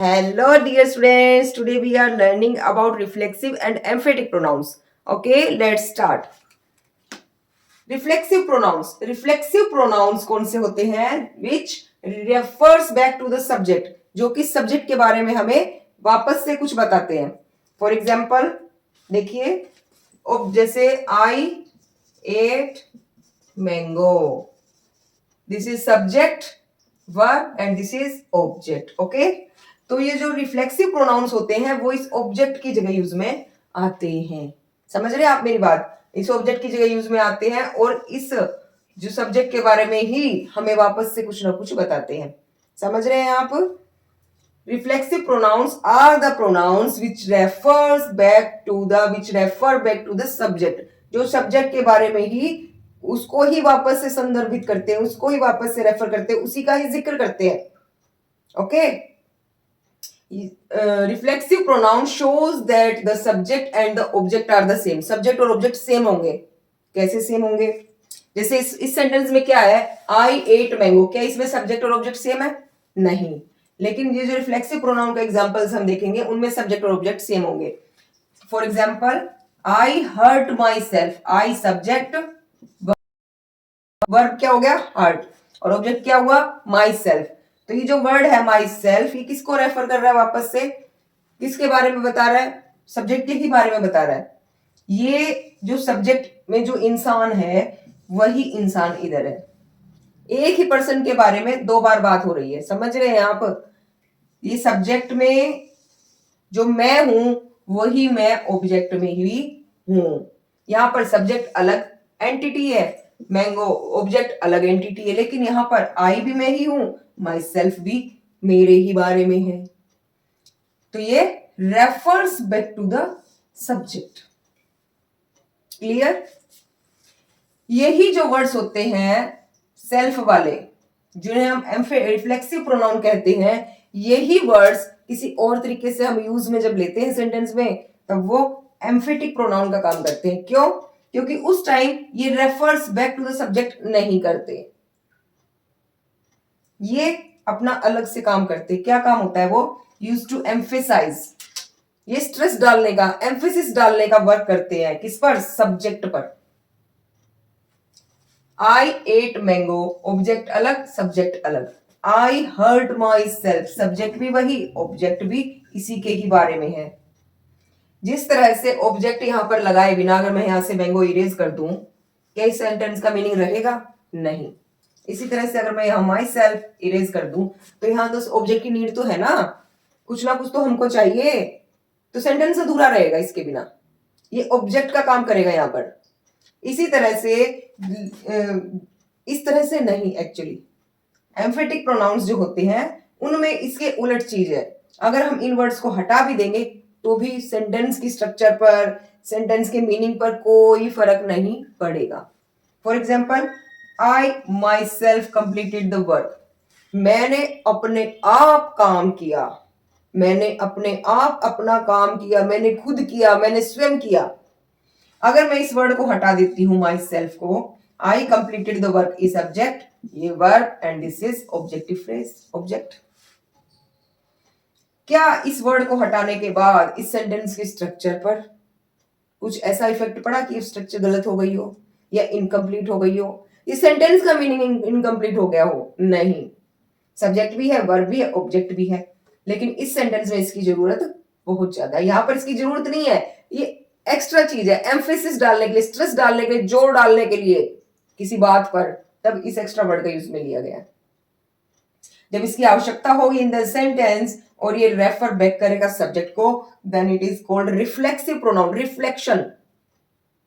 Hello, dear students. Today we are learning about reflexive and emphatic pronouns. Okay, let's start. Reflexive pronouns. Reflexive pronouns कौन से होते हैं? Which refers back to the subject. जो कि subject के बारे में हमें वापस से कुछ बताते हैं. फॉर एग्जाम्पल देखिए, जैसे I ate mango. This is subject, verb and this is object. Okay. तो ये जो रिफ्लेक्सिव प्रोनाउंस होते हैं वो इस ऑब्जेक्ट की जगह यूज में आते हैं. समझ रहे हैं आप मेरी बात? इस ऑब्जेक्ट की जगह यूज में आते हैं और इस जो सब्जेक्ट के बारे में ही हमें वापस से कुछ ना कुछ बताते हैं. समझ रहे हैं आप? Reflexive pronouns are the pronouns which refer back to the subject. जो सब्जेक्ट के बारे में ही उसको ही वापस से संदर्भित करते हैं, उसको ही वापस से रेफर करते हैं, उसी का ही जिक्र करते हैं. Okay. Reflexive pronoun shows that the subject and the object are the same. Subject और ऑब्जेक्ट सेम होंगे. कैसे सेम होंगे? जैसे इस सेंटेंस में क्या है? आई एट मैंगो. क्या इसमें सब्जेक्ट और ऑब्जेक्ट सेम है? नहीं. लेकिन ये जो रिफ्लेक्सिव प्रोनाउन का एग्जांपल्स हम देखेंगे उनमें सब्जेक्ट और ऑब्जेक्ट सेम होंगे. For example I hurt myself. I subject, verb क्या हो गया? हर्ट, और ऑब्जेक्ट क्या हुआ? Myself. तो ये जो वर्ड है माई सेल्फ, ये किसको रेफर कर रहा है? वापस से किसके बारे में बता रहा है? सब्जेक्ट के ही बारे में बता रहा है. ये जो सब्जेक्ट में जो इंसान है वही इंसान इधर है. एक ही पर्सन के बारे में दो बार बात हो रही है. समझ रहे हैं आप? ये सब्जेक्ट में जो मैं हूं वही मैं ऑब्जेक्ट में ही हूं. यहां पर सब्जेक्ट अलग एंटिटी है, मैंगो ऑब्जेक्ट अलग एंटिटी है, लेकिन यहां पर आई भी मैं ही हूं, माई सेल्फ भी मेरे ही बारे में है. तो ये refers back to the subject. Clear? यही जो वर्ड्स होते हैं सेल्फ वाले, जिन्हें हम रिफ्लेक्सिव प्रोनाउन कहते हैं, यही वर्ड्स किसी और तरीके से हम यूज में जब लेते हैं सेंटेंस में, तब वो एम्फेटिक प्रोनाउन का काम करते हैं. क्यों? क्योंकि उस टाइम ये refers back to the subject नहीं करते. ये अपना अलग से काम करते. क्या काम होता है वो? Use to emphasize. ये स्ट्रेस डालने का, एम्फेसिस डालने का वर्क करते हैं. किस पर? सब्जेक्ट पर. आई एट मैंगो, ऑब्जेक्ट अलग सब्जेक्ट अलग. आई हर्ट माई सेल्फ, सब्जेक्ट भी वही ऑब्जेक्ट भी इसी के ही बारे में है. जिस तरह से ऑब्जेक्ट यहां पर लगाए बिना अगर मैं यहां से मैंगो इरेज कर दूं, क्या इस सेंटेंस का मीनिंग रहेगा? नहीं. इसी तरह से अगर मैं यहां माई सेल्फ इरेज कर दूं तो यहां तो ऑब्जेक्ट की नीड तो है ना, कुछ ना कुछ तो हमको चाहिए. तो सेंटेंस अधूरा रहेगा इसके बिना. ये ऑब्जेक्ट का काम करेगा यहां पर. इसी तरह से इस तरह से नहीं. एक्चुअली एम्फेटिक प्रोनाउंस जो होते हैं उनमें इसके उलट चीज है. अगर हम इन वर्ड्स को हटा भी देंगे तो भी सेंटेंस की स्ट्रक्चर पर, सेंटेंस के मीनिंग पर कोई फर्क नहीं पड़ेगा. For example I my self completed the work. मैंने अपने आप काम किया. मैंने अपने आप अपना काम किया, मैंने खुद किया, मैंने स्वयं किया. अगर मैं इस वर्ड को हटा देती हूं माई सेल्फ को, I completed the work is subject, ये verb and this is objective phrase, object. क्या इस वर्ड को हटाने के बाद इस सेंटेंस के स्ट्रक्चर पर कुछ ऐसा इफेक्ट पड़ा कि स्ट्रक्चर गलत हो गई हो या इनकम्प्लीट हो गई हो, इस सेंटेंस का मीनिंग इनकम्प्लीट हो गया हो? नहीं. सब्जेक्ट भी है, वर्ब भी है, ऑब्जेक्ट भी है, लेकिन इस सेंटेंस में इसकी जरूरत बहुत ज्यादा है. यहां पर इसकी जरूरत नहीं है. ये एक्स्ट्रा चीज है, एम्फेसिस डालने के लिए, स्ट्रेस डालने के लिए, जोर डालने के लिए किसी बात पर, तब इस एक्स्ट्रा वर्ड का यूज में लिया गया. जब इसकी आवश्यकता होगी इन द सेंटेंस और ये रेफर बैक करेगा सब्जेक्ट को, then it is called reflexive pronoun. Reflection.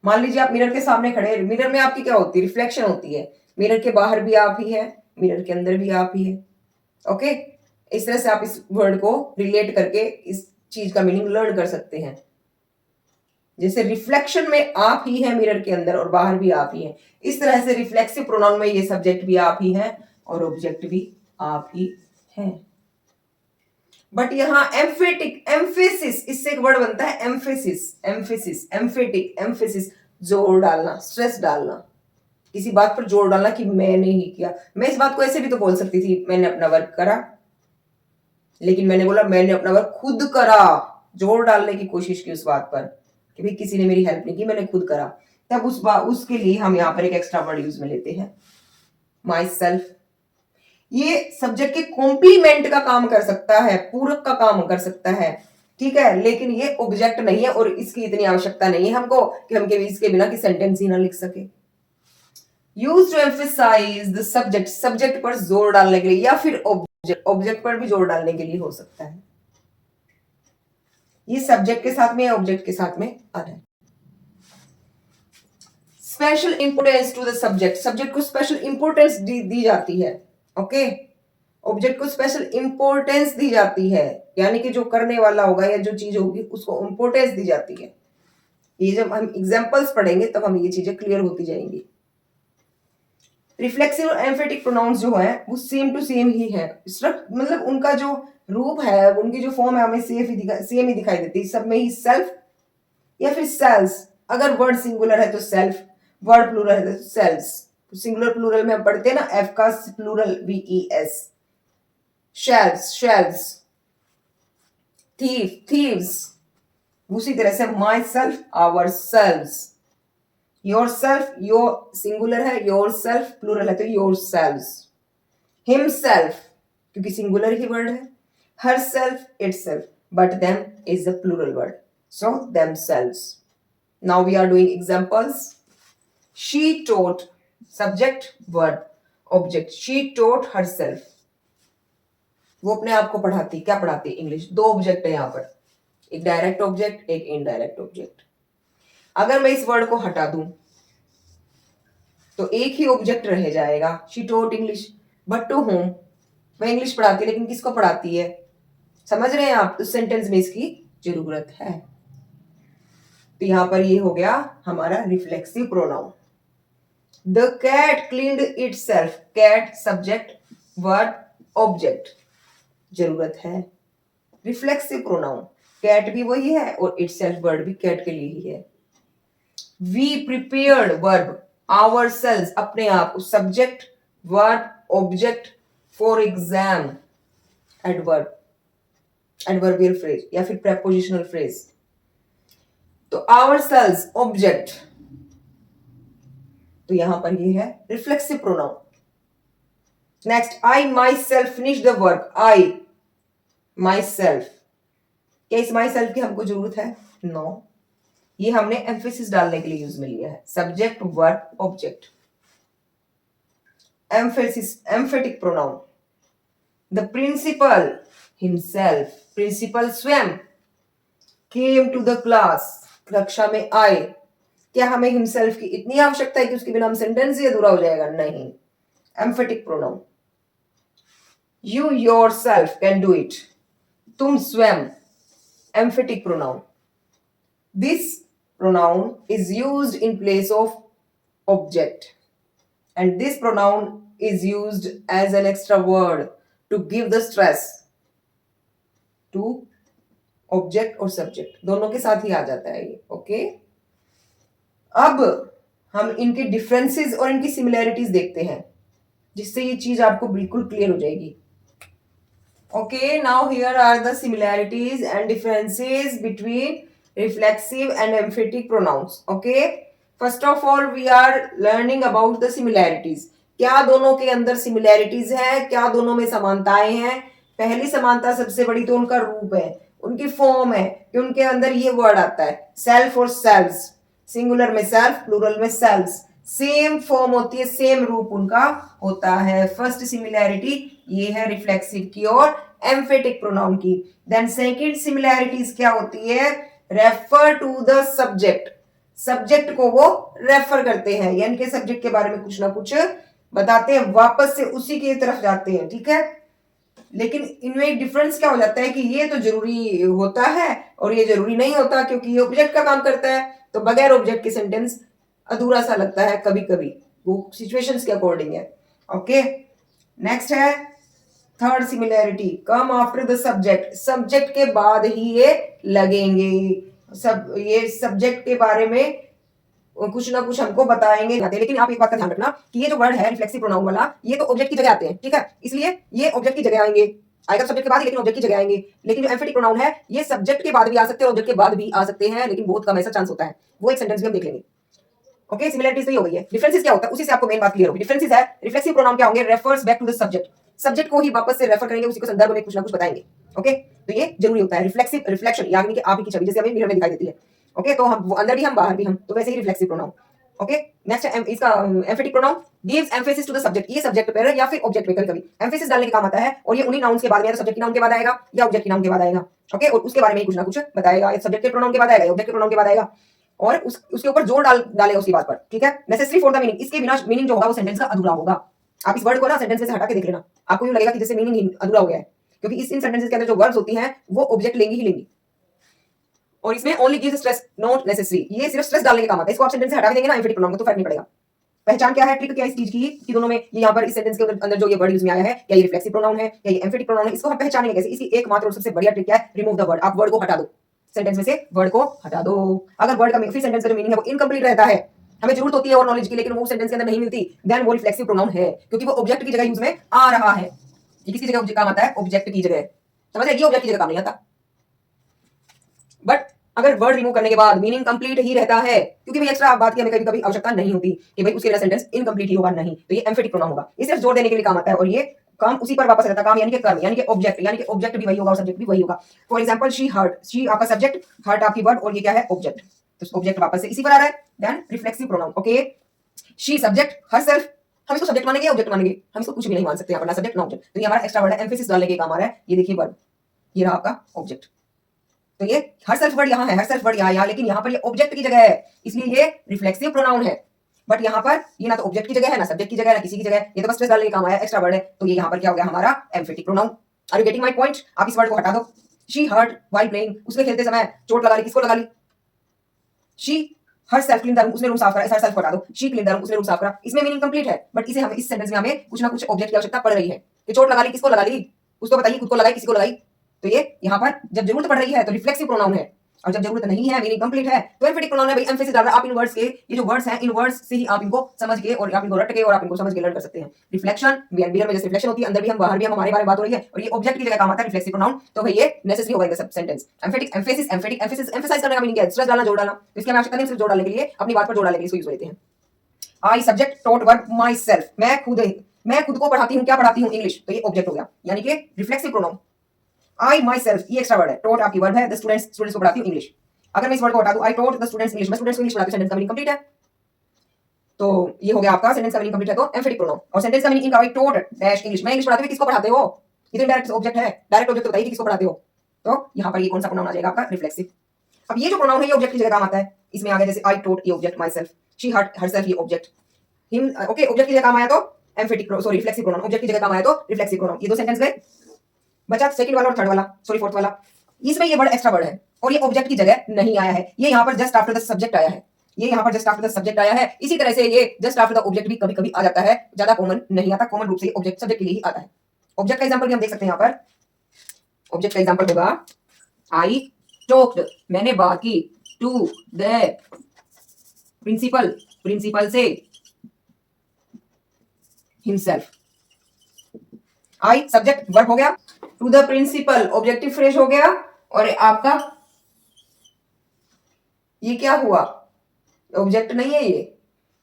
मान लीजिए आप मिरर के सामने खड़े, मिरर में आपकी क्या होती है? रिफ्लेक्शन होती है. मिरर के बाहर भी आप ही है, मिरर के अंदर भी आप ही है. ओके. इस तरह से आप इस वर्ड को रिलेट करके इस चीज का मीनिंग लर्न कर सकते हैं. जैसे रिफ्लेक्शन में आप ही है मिरर के अंदर और बाहर भी आप ही है, इस तरह से रिफ्लेक्सिव प्रोनाउन में ये सब्जेक्ट भी आप ही है और ऑब्जेक्ट भी आप ही है. बट यहां एम्फेटिक, एम्फेसिस, इससे एक वर्ड बनता है एम्फेसिस. एम्फेसिस, एम्फेटिक, एम्फेसिस, जोर डालना, स्ट्रेस डालना, किसी बात पर जोर डालना कि मैंने ही किया. मैं इस बात को ऐसे भी तो बोल सकती थी, मैंने अपना वर्क करा. लेकिन मैंने बोला मैंने अपना वर्क खुद करा, जोर डालने की कोशिश की उस बात पर कि भाई किसी ने मेरी हेल्प नहीं की, मैंने खुद करा। तब उसके लिए हम यहाँ पर एक एक्स्ट्रा वर्ड यूज में लेते हैं, माई सेल्फ। ये सब्जेक्ट के कॉम्प्लीमेंट का काम कर सकता है, पूरक का काम कर सकता है, ठीक है, लेकिन ये ऑब्जेक्ट नहीं है और इसकी इतनी आवश्यकता नहीं है हमको कि हम इसके बिना की सेंटेंस ही ना लिख सके। Use to emphasize the subject, subject पर जोर डालने के लिए, या फिर ऑब्जेक्ट, ऑब्जेक्ट पर भी जोर डालने के लिए हो सकता है। ये सब्जेक्ट के साथ में या ऑब्जेक्ट के साथ में आ रहा है। Special importance to the subject, subject को स्पेशल इंपोर्टेंस दी जाती है, ओके। ऑब्जेक्ट को स्पेशल इंपोर्टेंस दी जाती है, यानी कि जो करने वाला होगा या जो चीज होगी उसको इंपोर्टेंस दी जाती है। ये जब हम एग्जांपल्स पढ़ेंगे तब हम ये चीजें क्लियर होती जाएंगी। रिफ्लेक्सिव और एम्फेटिक प्रोनाउंस जो है वो सेम टू सेम ही है, मतलब उनका जो रूप है, उनकी जो फॉर्म है, हमें सेम ही दिखाई देती है। सब में ही सेल्फ या फिर सेल्स, अगर वर्ड सिंगुलर है तो सेल्फ, वर्ड प्लूरल है तो सेल्स। सिंगुलर प्लूरल में हम पढ़ते हैं ना, एफ का plural VES, shelves shelves, thieves. उसी तरह से myself, ourselves, yourself, your singular है, योर सेल्फ प्लूरल है तो योर सेल्व्स। हिमसेल्फ क्योंकि सिंगुलर ही वर्ड है, herself, itself, but them is the plural word, so themselves. Now we are doing examples. She taught, subject, verb, object. She taught herself. वो अपने आप को पढ़ाती, क्या पढ़ाती? इंग्लिश। दो ऑब्जेक्ट है यहाँ पर, एक डायरेक्ट ऑब्जेक्ट, एक इनडायरेक्ट ऑब्जेक्ट। अगर मैं इस वर्ड को हटा दूं तो एक ही ऑब्जेक्ट रह जाएगा, she taught English, but to whom? वह इंग्लिश पढ़ाती है लेकिन किसको पढ़ाती है? समझ रहे हैं आप? तो सेंटेंस में इसकी जरूरत है। तो यहां पर ये हो गया हमारा reflexive pronoun. The cat cleaned itself, cat subject, verb, object, जरूरत है। रिफ्लेक्सिव प्रोनाउन, कैट भी वही है और इटसेल्फ वर्ड भी कैट के लिए ही है। वी प्रिपेयर्ड, वर्ब, आवरसेल्व्स, अपने आप, subject, verb, object, for exam, adverb, adverbial phrase या फिर प्रेपोजिशनल फ्रेज। तो आवरसेल्व्स ऑब्जेक्ट, तो यहां पर ये है reflexive pronoun. Next, I my self finish the work, I my self, क्या इस माई सेल्फ की हमको जरूरत है? नो, ये हमने एम्फेसिस डालने के लिए यूज में लिया है, subject, verb, object. Emphasis, emphatic pronoun. The principal himself, principal स्वयं, केम टू द क्लास, कक्षा में आए। क्या हमें हिमसेल्फ की इतनी आवश्यकता है कि उसके बिना हम सेंटेंस ही अधूरा हो जाएगा? नहीं। Emphatic pronoun. You yourself can do it, तुम स्वयं, emphatic pronoun. This pronoun is used in place of object, and this pronoun is used as an extra word to give the stress to object और subject, दोनों के साथ ही आ जाता है ये, okay. अब हम इनके डिफरेंसेस और इनकी सिमिलैरिटीज देखते हैं, जिससे ये चीज आपको बिल्कुल क्लियर हो जाएगी। Okay, now here are the similarities and differences between reflexive and emphatic pronouns. Okay, first of all we are learning about the similarities. क्या दोनों के अंदर similarities है, क्या दोनों में समानताएं हैं? पहली समानता सबसे बड़ी तो उनका रूप है, उनकी फॉर्म है कि उनके अंदर ये वर्ड आता है सेल्फ और सेल्व्स, सिंगुलर में सेल्फ, प्लूरल में सेल्व्स, सेम फॉर्म होती है, सेम रूप उनका होता है। फर्स्ट सिमिलैरिटी ये है रिफ्लेक्सिव की और एम्फेटिक प्रोनाउन की। देन सेकंड सिमिलैरिटीज क्या होती है? Refer to the subject, subject को वो रेफर करते हैं, यानी कि सब्जेक्ट के बारे में कुछ ना कुछ बताते हैं, वापस से उसी की तरफ जाते हैं, ठीक है। लेकिन इनमें एक डिफरेंस क्या हो जाता है कि ये तो जरूरी होता है और ये जरूरी नहीं होता, क्योंकि ये ऑब्जेक्ट का काम करता है, तो बगैर ऑब्जेक्ट के सेंटेंस अधूरा सा लगता है कभी कभी, वो सिचुएशंस के अकॉर्डिंग है। ओके, नेक्स्ट है third similarity, come after the subject, subject के बाद ही ये लगेंगे, सब ये सब्जेक्ट के बारे में कुछ ना कुछ हमको बताएंगे। लेकिन आप एक बात का ध्यान रखना कि ये जो वर्ड है रिफ्लेक्सिव प्रोनाउन वाला, ये तो ऑब्जेक्ट की जगह आते हैं, ठीक है, इसलिए ये ऑब्जेक्ट की जगह आएंगे। आएगा सब्जेक्ट के बाद ही, लेकिन ऑब्जेक्ट की जगह आएंगे। लेकिन जो एम्फेटिक प्रोनाउन है ये सब्जेक्ट के बाद भी आ सकते हैं, ऑब्जेक्ट के बाद भी आ सकते हैं, लेकिन बहुत कम ऐसा चांस होता है। वो एक सेंटेंस भी हम देख लेंगे। ओके, सिमिलरिटीज तो ये हो गई है। डिफरेंसेस क्या होता है उसी से आपको मेन बात क्लियर होगी। डिफरेंसेस है, रिफ्लेक्सिव प्रोनाउन क्या होंगे, refers back to the subject, subject को ही वापस से रेफर करेंगे, उसी को संदर्भ में कुछ ना कुछ बताएंगे। ओके, तो ये जरूरी होता है। रिफ्लेक्सिव, रिफ्लेक्शन यानी कि आप ही की छवि जैसे हमें मिरर में दिखाई देती है। ओके, तो हम अंदर भी हम बाहर भी हम, तो वैसे ही रिफ्लेक्सिव प्रोनाउन। ओके, नेक्स्ट इसका emphatic pronoun gives emphasis to the subject, ये सब्जेक्ट पर या फिर ऑब्जेक्ट पे कभी एम्फेसिस डालने के काम आता है, और ये उन्हीं नाउन्स के बाद में, या सब्जेक्ट के नाउन के बाद आएगा या ऑब्जेक्ट के नाउन के बाद आएगा। ओके, और उसके बारे में कुछ ना कुछ बताएगा, या सब्जेक्ट के प्रोनाउन के बाद आएगा या ऑब्जेक्ट के प्रोनाउन के बाद आएगा, और उसके ऊपर जोर डालेगा उसकी बात पर। ठीक है, नेसेसरी फॉर द मीनिंग, इसके बिना मीनिंग जो होगा वो सेंटेंस का अधूरा होगा। आप इस वर्ड को ना सेंटेंस में से हटा के देख लेना, आपको यूं लगेगा कि जैसे मीनिंग अधूरा हो गया है, क्योंकि इन सेंटेंसेस के अंदर जो वर्ड्स होती हैं वो ऑब्जेक्ट लेंगी ही लेंगी, और इसमें only gives stress not necessary, ये सिर्फ स्ट्रेस डालने के काम आता है। इसको आप सेंटेंस से हटा के देंगे ना एम्फेटिक प्रोनाउन को, तो फर्क नहीं पड़ेगा। पहचान क्या है, ट्रिक क्या है इस चीज की, कि दोनों में ये यहाँ पर इस सेंटेंस के अंदर जो ये वर्ड यूज में आया है, क्या ये रिफ्लेक्सिव प्रोनाउन है या ये एम्फेटिक प्रोनाउन है, इसको हम पहचानेंगे कैसे। इसकी एकमात्र और सबसे बढ़िया ट्रिक क्या है, रिमूव द वर्ड, आप वर्ड को हटा दो, सेंटेंस में से वर्ड को हटा दो। अगर वर्ड का फिर सेंटेंस का जो मीनिंग है वो इनकम्प्लीट रहता है, हमें जरूरत होती है और नॉलेज की, लेकिन वो सेंटेंस के अंदर नहीं मिलती, देन वो रिफ्लेक्सिव प्रोनाउन है, क्योंकि वो ऑब्जेक्ट की जगह यूज में आ रहा है। ये किसकी जगह काम आता है, ऑब्जेक्ट की जगह, समझ रहे, ये ऑब्जेक्ट की जगह काम नहीं आता। बट अगर वर्ड रिमूव करने के बाद मीनिंग कंप्लीट ही रहता है, क्योंकि भाई एक्स्ट्रा बात की हमें कभी कभी आवश्यकता नहीं होती कि भाई उसके लिए सेंटेंस इनकम्प्लीट ही होगा, नहीं, तो ये एम्फेटिक प्रोनाउन होगा। ये सिर्फ जोर देने के लिए काम आता है, और ये काम उसी पर वापस रहता है, काम यानी कि कर्म, यानी कि ऑब्जेक्ट, यानी कि ऑब्जेक्ट भी वही होगा और सब्जेक्ट भी वही होगा। For example she hurt, she आपका सब्जेक्ट, हर्ट आपकी वर्ड, और ये क्या है, ऑब्जेक्ट, तो ऑब्जेक्ट वापस से इसी पर आ रहा है। Then reflexive pronoun, okay, she subject, herself, हम इसको सब्जेक्ट मानेंगे ऑब्जेक्ट मानेंगे, हम इसको कुछ भी नहीं मान सकते यहाँ पर, ना सब्जेक्ट ना ऑब्जेक्ट, तो ये हमारा एक्स्ट्रा वर्ड है, एम्फेसिस डालने के काम आ रहा है। ये देखिए वर्ड, ये रहा आपका ऑब्जेक्ट, तो ये हर सेल्फ वर्ड यहाँ है, हर सेल्फ वर्ड यहाँ, लेकिन यहाँ पर ये ऑब्जेक्ट की जगह है, इसलिए ये रिफ्लेक्सिव प्रोनाउन है। बट यहाँ पर ये ना तो ऑब्जेक्ट की जगह है, ना सब्जेक्ट की जगह है, ना किसी की जगह है, ये तो बस स्ट्रेस डालने का काम आया, एक्स्ट्रा वर्ड है, तो ये यहाँ पर क्या हो गया हमारा emphatic pronoun. Are you getting my point? आप इस वर्ड को हटा दो। शी हर्ट व्हाइल प्लेइंग, उसके खेलते समय चोट लगा ली, किसको लगा ली? She herself clean the room, उसने रूम साफ करा, हर सेल्फ हटा दो, शी क्लीन द रूम, उसने रूम साफ करा, इसमें मीनिंग कंप्लीट है, बट इसे हमें इस सेंटेंस में हमें कुछ ना कुछ ऑब्जेक्ट की आवश्यकता पड़ रही है। कि चोट लगा ली, किसको लगा ली? उसको बताइए, खुद को लगाई, किसी को लगाई? तो ये यहाँ पर जब जरूरत पड़ रही है तो रिफ्लेक्सिव प्रोनाउन है, और जब जरूरत नहीं है, मीनिंग कंप्लीट है, तो एम्फेटिक प्रोनाउन है। भाई एम्फेसिस डाल रहा है, आप इन वर्ड्स के, ये जो वर्ड्स हैं, इन वर्ड्स से ही आप इनको समझ के और आप इनको रट के और आप इनको समझ के लर्न कर सकते हैं। रिफ्लेक्शन, मिरर में जैसे रिफ्लेक्शन होती है, अंदर भी हम बाहर भी हम, हमारे बारे में बात हो रही है, और ये ऑब्जेक्ट की जगह काम आता है रिफ्लेक्सिव प्रोनाउन, तो भाई ये नेसेसरी होगा सब sentence. Emphatic, emphasis, emphatic, emphasis emphasize करने का मीनिंग क्या है? स्ट्रेस डालना, जोर डालना, तो इसकी हमें आवश्यकता नहीं, सिर्फ जोर डालने के लिए, अपनी बात पर जोर डालने के लिए इसको यूज लेते हैं। I subject taught verb my self, मैं खुद को पढ़ाती हूँ, क्या पढ़ाती हूँ? इंग्लिश, तो ये ऑब्जेक्ट हो गया, यानी कि reflexive pronoun. I my self, ये एक्स्ट्रा वर्ड है, टॉट आपकी वर्ब है, द स्टूडेंट्स को पढ़ाती हूँ इंग्लिश। अगर मैं इस वर्ड को हटा दूं, I taught the students English, मैं स्टूडेंट्स को इंग्लिश पढ़ाती हूं, सेंटेंस का मीनिंग कंप्लीट है। तो ये हो गया आपका सेंटेंस का मीनिंग कंप्लीट है, तो एम्फेटिक प्रोनाउन। और सेंटेंस का मीनिंग इनका, आई टॉट डैश इंग्लिश, मैं इंग्लिश पढ़ाती हूं, किसको पढ़ाते हो? ये तो इनडायरेक्ट ऑब्जेक्ट है, डायरेक्ट ऑब्जेक्ट तो बताइए किसको पढ़ाते हो। तो यहाँ पर ये कौन सा प्रोनाउन आ जाएगा आपका? रिफ्लेक्सिव। अब ये जो प्रोनाउन है ये ऑब्जेक्ट की जगह काम आता है, इसमें आ गया जैसे आई टॉट, ये object, myself, she hurt herself, ये ऑब्जेक्ट, हिम, ओके, ऑब्जेक्ट की जगह काम आया तो emphatic, sorry reflexive pronoun, object की जगह काम आया तो रिफ्लेक्सिव प्रोनाउन। ये दो सेंटेंस गए, बचा सेकंड वाला और थर्ड वाला, सॉरी फोर्थ वाला। इसमें ये वर्ड एक्स्ट्रा वर्ड है और ये ऑब्जेक्ट की जगह नहीं आया है, ये यहाँ पर जस्ट आफ्टर द सब्जेक्ट आया है, ये यहाँ पर जस्ट आफ्टर द सब्जेक्ट आया है। इसी तरह से ये जस्ट आफ्टर द ऑब्जेक्ट भी कभी कभी आ जाता है, ज्यादा कॉमन नहीं आता, कॉमन रूप से ऑब्जेक्ट सब्जेक्ट के लिए ही आता है। ऑब्जेक्ट का एग्जांपल भी हम देख सकते हैं यहाँ पर। ऑब्जेक्ट का एग्जांपल होगा आई टॉक्ड, मैंने बात की, टू द प्रिंसिपल, प्रिंसिपल से, हिमसेल्फ। आई सब्जेक्ट वर्ब हो गया, to the principal objective phrase हो गया, और आपका ये क्या हुआ? ऑब्जेक्ट नहीं है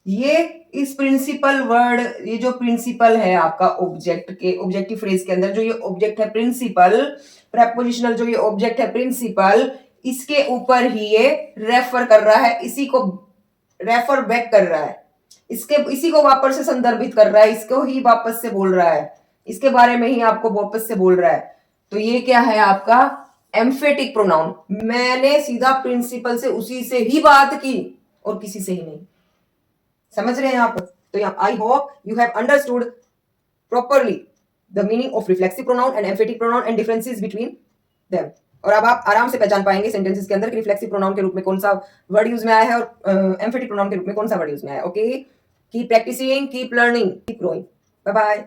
ये इस प्रिंसिपल वर्ड, ये जो प्रिंसिपल है आपका ऑब्जेक्ट के, ऑब्जेक्टिव फ्रेज के अंदर जो ये ऑब्जेक्ट है प्रिंसिपल, प्रेपोजिशनल जो ये ऑब्जेक्ट है प्रिंसिपल, इसके ऊपर ही ये रेफर कर रहा है, इसी को रेफर बैक कर रहा है, इसी को वापस से संदर्भित कर रहा है, इसको ही वापस से बोल रहा है, इसके बारे में ही आपको वापस से बोल रहा है। तो ये क्या है आपका? Emphatic pronoun. मैंने सीधा प्रिंसिपल से, उसी से ही बात की और किसी से ही नहीं। समझ रहे हैं आप? तो I hope you have understood properly the meaning of reflexive pronoun and emphatic pronoun and differences between them. और अब आप आराम से पहचान पाएंगे सेंटेंसेस के अंदर कि रिफ्लेक्सिव प्रोनाउन के रूप में कौन सा वर्ड यूज में आया है और एम्फेटिक प्रोनाउन के रूप में कौन सा वर्ड यूज में आया है। Okay, keep practising, keep learning, keep growing. Bye bye.